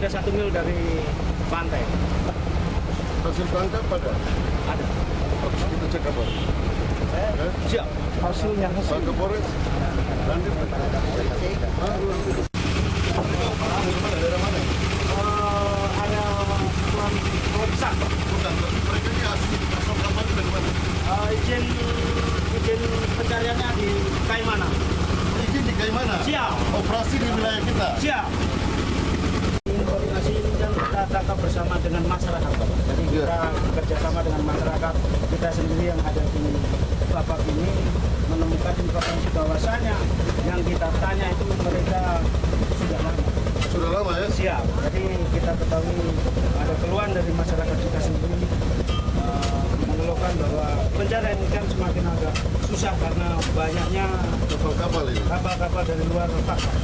ada 1 mil dari pantai. Hasil tangkap ada? Kita cek kabar. Siap. Hasilnya Pak Kapolres. Lanjut. Daerah mana? Ada Pulau Besar. Bukan, tapi mereka ini asal kapalnya dari mana? Izin pencariannya di Kaimana. Izin di Kaimana? Siap. Operasi di wilayah kita? Siap. Koordinasi ini kan kita tangkap bersama dengan masyarakat, Pak. Jadi kita bekerjasama dengan masyarakat, kita sendiri yang ada di Bapak ini menemukan informasi bahwasanya yang kita tanya itu mereka sudah lama. Sudah lama ya? Siap. Jadi kita ketahui ada keluhan dari masyarakat kita sendiri mengeluhkan bahwa pencarian ikan semakin agak susah karena banyaknya Kapal ini? Kapal-kapal dari luar pasar.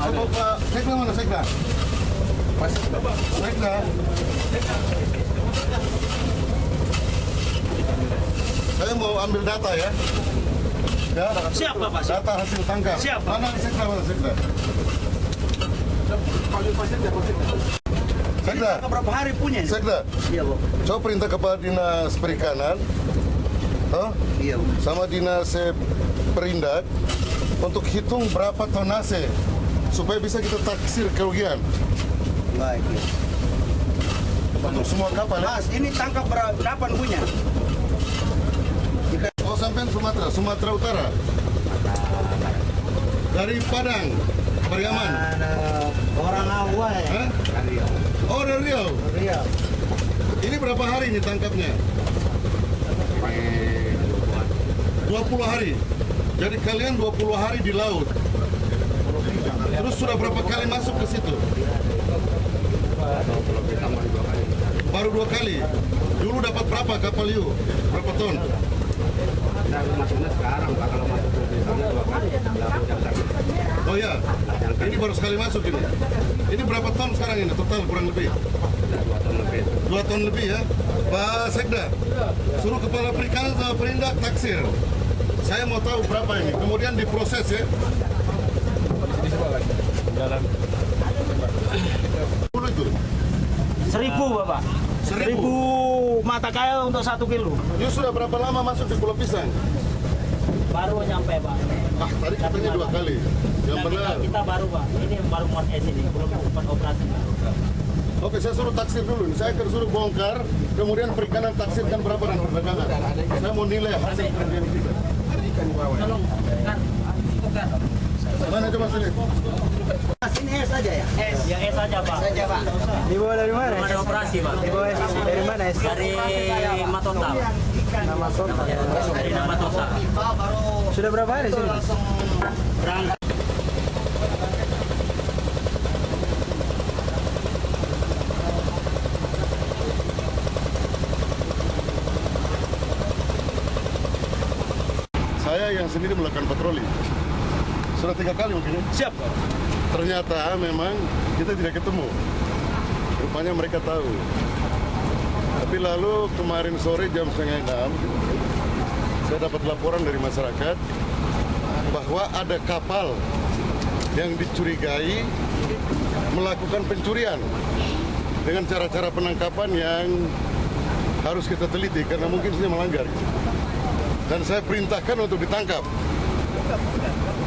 Coba Pak, Sekda mana Sekda? Sekda. Saya mau ambil data ya. Ya. Siap Bapak. Siap. Data hasil tangkap. Siap, Pak. Mana Sekda, mana Sekda? Sekda. Berapa hari punya? Sekda. Iya, Bapak. Coba perintah Kepala Dinas Perikanan, Iya. sama Dinas Perindak untuk hitung berapa tonase supaya bisa kita taksir kerugian Baik. untuk semua kapal ya. Mas, ini tangkap berapa punya? Oh, sampai Sumatera Utara. Dari Padang, Pariaman. Orang awal ya. Hah? Oh, dari Riau. Iya. Ini berapa hari ini tangkapnya? 20 hari. Jadi kalian 20 hari di laut. Terus sudah berapa kali masuk ke situ? Baru 2 kali. Dulu dapat berapa kapal Yu? Berapa ton? Maksudnya sekarang Pak, kalau masuk ke sana 2 kali. Oh ya, ini baru sekali masuk ini. Ini berapa ton sekarang ini total kurang lebih? 2 ton lebih. 2 ton lebih ya. Pak Sekda, suruh Kepala Perikanan sama Perindak taksir. Saya mau tahu berapa ini, kemudian diproses ya. Dulu itu 1.000 Bapak. 1.000 mata kail untuk 1 kilo. Dia sudah berapa lama masuk di Pulau Pisang? Baru nyampe Pak. Ah, tadi katanya 2 kali. Yang benar. Kita baru Pak. Ini baru mau sini, belum sempat operasi. Oke, saya suruh taksir dulu. Saya akan suruh bongkar, kemudian perikanan taksirkan berapa dan perdagangan. Saya mau nilai hasil kerjaan kita. Tolong, kan. Mana coba sini? Mas, ini es saja ya? Es, ya es saja Pak. Saja Pak. Dibawa dari mana? Ada operasi Pak. Dibawa dari mana? Dari Matota. Nama kota. Dari Matota. Sudah berapa hari sini? Berangkat. Saya yang sendiri melakukan patroli. Sudah 3 kali mungkin ya? Siap Pak. Ternyata memang kita tidak ketemu. Rupanya mereka tahu. Tapi lalu kemarin sore jam 5:30, saya dapat laporan dari masyarakat bahwa ada kapal yang dicurigai melakukan pencurian dengan cara-cara penangkapan yang harus kita teliti karena mungkin dia melanggar. Dan saya perintahkan untuk ditangkap.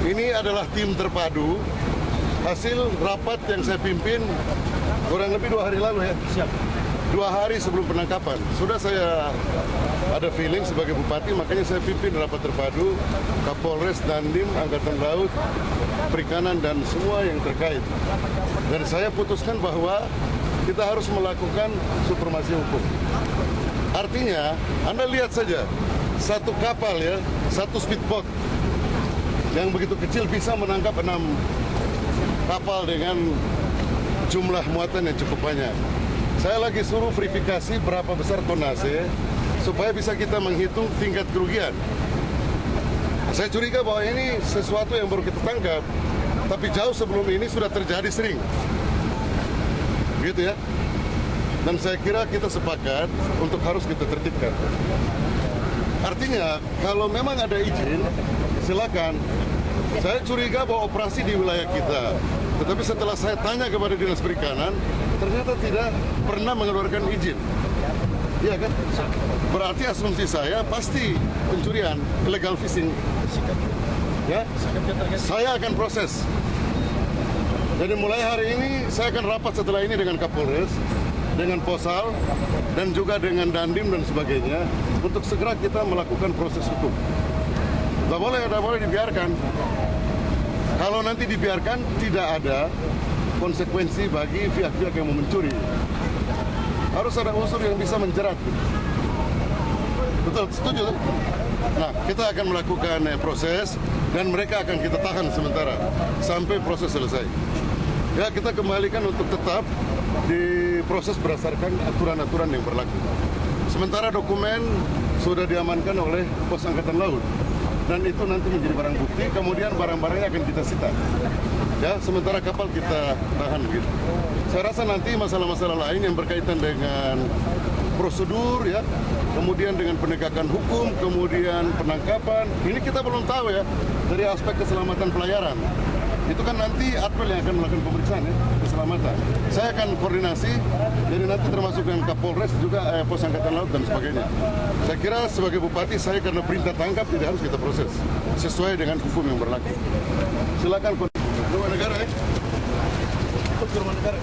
Ini adalah tim terpadu hasil rapat yang saya pimpin kurang lebih 2 hari lalu ya. Siap. 2 hari sebelum penangkapan. Sudah saya ada feeling sebagai bupati, makanya saya pimpin rapat terpadu Kapolres, Dandim, Angkatan Laut, Perikanan dan semua yang terkait. Dan saya putuskan bahwa kita harus melakukan supremasi hukum. Artinya, Anda lihat saja, satu kapal ya, satu speedboat yang begitu kecil bisa menangkap 6 kapal dengan jumlah muatan yang cukup banyak. Saya lagi suruh verifikasi berapa besar tonase supaya bisa kita menghitung tingkat kerugian. Saya curiga bahwa ini sesuatu yang baru kita tangkap, tapi jauh sebelum ini sudah terjadi sering. Gitu ya. Dan saya kira kita sepakat untuk harus kita tertibkan. Artinya, kalau memang ada izin, silakan. Saya curiga bahwa operasi di wilayah kita. Tetapi setelah saya tanya kepada Dinas Perikanan, ternyata tidak pernah mengeluarkan izin. Iya kan? Berarti asumsi saya pasti pencurian, illegal fishing. Ya, saya akan proses. Jadi mulai hari ini saya akan rapat setelah ini dengan Kapolres, dengan Posal, dan juga dengan Dandim dan sebagainya untuk segera kita melakukan proses hukum. Tidak boleh dibiarkan. Kalau nanti dibiarkan, tidak ada konsekuensi bagi pihak-pihak yang mau mencuri. Harus ada unsur yang bisa menjerat. Betul, setuju? Nah, kita akan melakukan proses dan mereka akan kita tahan sementara sampai proses selesai. Ya, kita kembalikan untuk tetap diproses berdasarkan aturan-aturan yang berlaku. Sementara dokumen sudah diamankan oleh Pos Angkatan Laut. Dan itu nanti menjadi barang bukti, kemudian barang-barangnya akan kita sita. Ya, sementara kapal kita tahan gitu. Saya rasa nanti masalah-masalah lain yang berkaitan dengan prosedur ya, kemudian dengan penegakan hukum, kemudian penangkapan. Ini kita belum tahu ya dari aspek keselamatan pelayaran. Itu kan nanti Atpel yang akan melakukan pemeriksaan ya, keselamatan. Saya akan koordinasi, jadi nanti termasuk dengan Kapolres juga Pos Angkatan Laut dan sebagainya. Saya kira sebagai Bupati saya karena perintah tangkap tidak harus kita proses sesuai dengan hukum yang berlaku. Silakan rumah negara ya. Rumah negara.